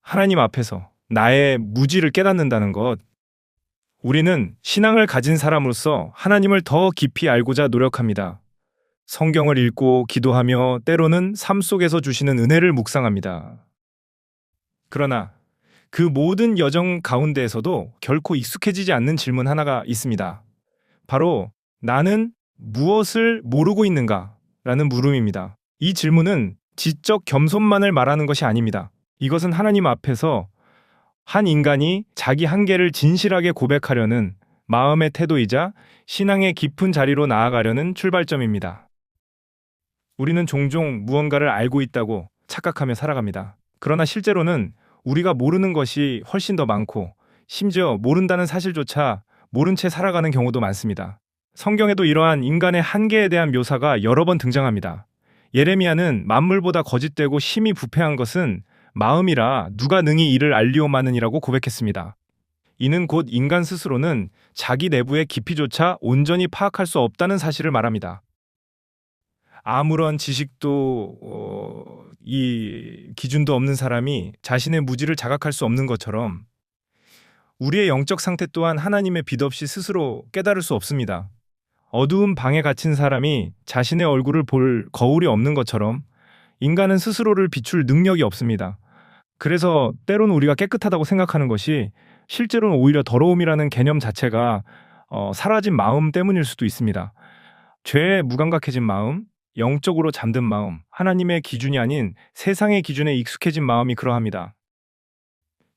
하나님 앞에서 나의 무지를 깨닫는다는 것. 우리는 신앙을 가진 사람으로서 하나님을 더 깊이 알고자 노력합니다. 성경을 읽고 기도하며 때로는 삶 속에서 주시는 은혜를 묵상합니다. 그러나 그 모든 여정 가운데에서도 결코 익숙해지지 않는 질문 하나가 있습니다. 바로 나는 무엇을 모르고 있는가? 라는 물음입니다. 이 질문은 지적 겸손만을 말하는 것이 아닙니다. 이것은 하나님 앞에서 한 인간이 자기 한계를 진실하게 고백하려는 마음의 태도이자 신앙의 깊은 자리로 나아가려는 출발점입니다. 우리는 종종 무언가를 알고 있다고 착각하며 살아갑니다. 그러나 실제로는 우리가 모르는 것이 훨씬 더 많고, 심지어 모른다는 사실조차 모른 채 살아가는 경우도 많습니다. 성경에도 이러한 인간의 한계에 대한 묘사가 여러 번 등장합니다. 예레미야는 만물보다 거짓되고 심히 부패한 것은 마음이라 누가 능히 이를 알리오마느니라고 고백했습니다. 이는 곧 인간 스스로는 자기 내부의 깊이조차 온전히 파악할 수 없다는 사실을 말합니다. 아무런 지식도 이 기준도 없는 사람이 자신의 무지를 자각할 수 없는 것처럼 우리의 영적 상태 또한 하나님의 빛 없이 스스로 깨달을 수 없습니다. 어두운 방에 갇힌 사람이 자신의 얼굴을 볼 거울이 없는 것처럼 인간은 스스로를 비출 능력이 없습니다. 그래서 때로는 우리가 깨끗하다고 생각하는 것이 실제로는 오히려 더러움이라는 개념 자체가 사라진 마음 때문일 수도 있습니다. 죄에 무감각해진 마음, 영적으로 잠든 마음, 하나님의 기준이 아닌 세상의 기준에 익숙해진 마음이 그러합니다.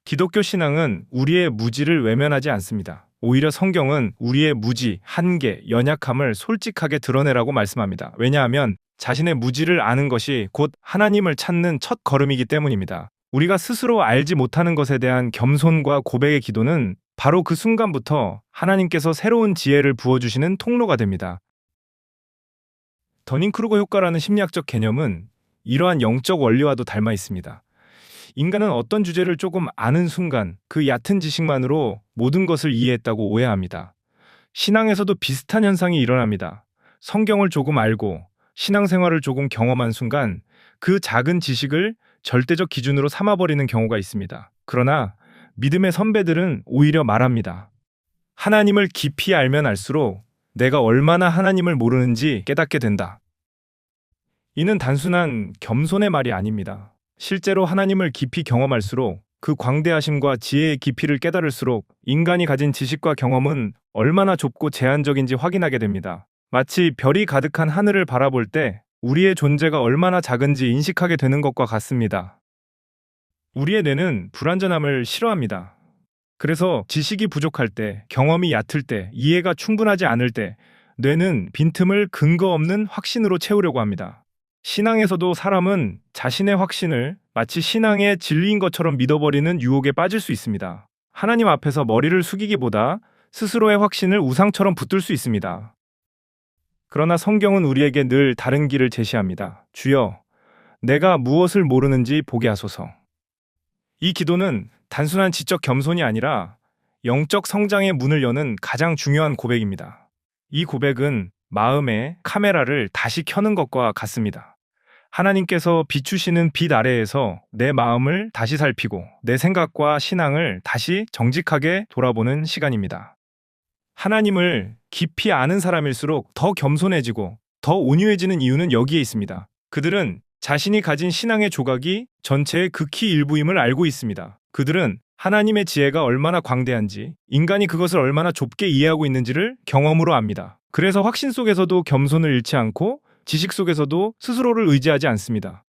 기독교 신앙은 우리의 무지를 외면하지 않습니다. 오히려 성경은 우리의 무지, 한계, 연약함을 솔직하게 드러내라고 말씀합니다. 왜냐하면 자신의 무지를 아는 것이 곧 하나님을 찾는 첫 걸음이기 때문입니다. 우리가 스스로 알지 못하는 것에 대한 겸손과 고백의 기도는 바로 그 순간부터 하나님께서 새로운 지혜를 부어주시는 통로가 됩니다. 더닝크루거 효과라는 심리학적 개념은 이러한 영적 원리와도 닮아 있습니다. 인간은 어떤 주제를 조금 아는 순간 그 얕은 지식만으로 모든 것을 이해했다고 오해합니다. 신앙에서도 비슷한 현상이 일어납니다. 성경을 조금 알고 신앙생활을 조금 경험한 순간 그 작은 지식을 절대적 기준으로 삼아버리는 경우가 있습니다. 그러나 믿음의 선배들은 오히려 말합니다. 하나님을 깊이 알면 알수록 내가 얼마나 하나님을 모르는지 깨닫게 된다. 이는 단순한 겸손의 말이 아닙니다. 실제로 하나님을 깊이 경험할수록 그 광대하심과 지혜의 깊이를 깨달을수록 인간이 가진 지식과 경험은 얼마나 좁고 제한적인지 확인하게 됩니다. 마치 별이 가득한 하늘을 바라볼 때 우리의 존재가 얼마나 작은지 인식하게 되는 것과 같습니다. 우리의 뇌는 불완전함을 싫어합니다. 그래서 지식이 부족할 때, 경험이 얕을 때, 이해가 충분하지 않을 때 뇌는 빈틈을 근거 없는 확신으로 채우려고 합니다. 신앙에서도 사람은 자신의 확신을 마치 신앙의 진리인 것처럼 믿어버리는 유혹에 빠질 수 있습니다. 하나님 앞에서 머리를 숙이기보다 스스로의 확신을 우상처럼 붙들 수 있습니다. 그러나 성경은 우리에게 늘 다른 길을 제시합니다. 주여, 내가 무엇을 모르는지 보게 하소서. 이 기도는 단순한 지적 겸손이 아니라 영적 성장의 문을 여는 가장 중요한 고백입니다. 이 고백은 마음의 카메라를 다시 켜는 것과 같습니다. 하나님께서 비추시는 빛 아래에서 내 마음을 다시 살피고 내 생각과 신앙을 다시 정직하게 돌아보는 시간입니다. 하나님을 깊이 아는 사람일수록 더 겸손해지고 더 온유해지는 이유는 여기에 있습니다. 그들은 자신이 가진 신앙의 조각이 전체의 극히 일부임을 알고 있습니다. 그들은 하나님의 지혜가 얼마나 광대한지, 인간이 그것을 얼마나 좁게 이해하고 있는지를 경험으로 압니다. 그래서 확신 속에서도 겸손을 잃지 않고 지식 속에서도 스스로를 의지하지 않습니다.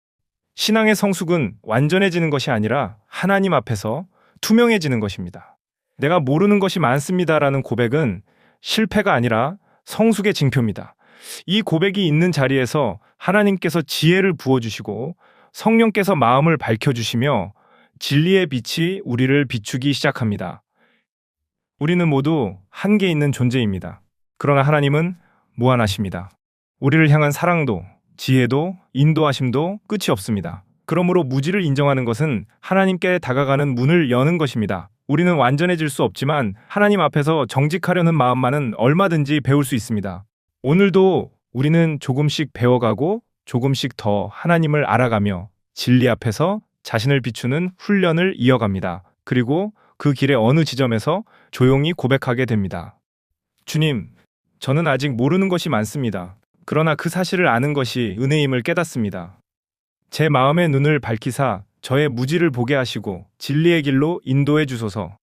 신앙의 성숙은 완전해지는 것이 아니라 하나님 앞에서 투명해지는 것입니다. 내가 모르는 것이 많습니다라는 고백은 실패가 아니라 성숙의 징표입니다. 이 고백이 있는 자리에서 하나님께서 지혜를 부어주시고 성령께서 마음을 밝혀주시며 진리의 빛이 우리를 비추기 시작합니다. 우리는 모두 한계 있는 존재입니다. 그러나 하나님은 무한하십니다. 우리를 향한 사랑도, 지혜도, 인도하심도 끝이 없습니다. 그러므로 무지를 인정하는 것은 하나님께 다가가는 문을 여는 것입니다. 우리는 완전해질 수 없지만 하나님 앞에서 정직하려는 마음만은 얼마든지 배울 수 있습니다. 오늘도 우리는 조금씩 배워가고 조금씩 더 하나님을 알아가며 진리 앞에서 자신을 비추는 훈련을 이어갑니다. 그리고 그 길의 어느 지점에서 조용히 고백하게 됩니다. 주님, 저는 아직 모르는 것이 많습니다. 그러나 그 사실을 아는 것이 은혜임을 깨닫습니다. 제 마음의 눈을 밝히사 저의 무지를 보게 하시고 진리의 길로 인도해 주소서.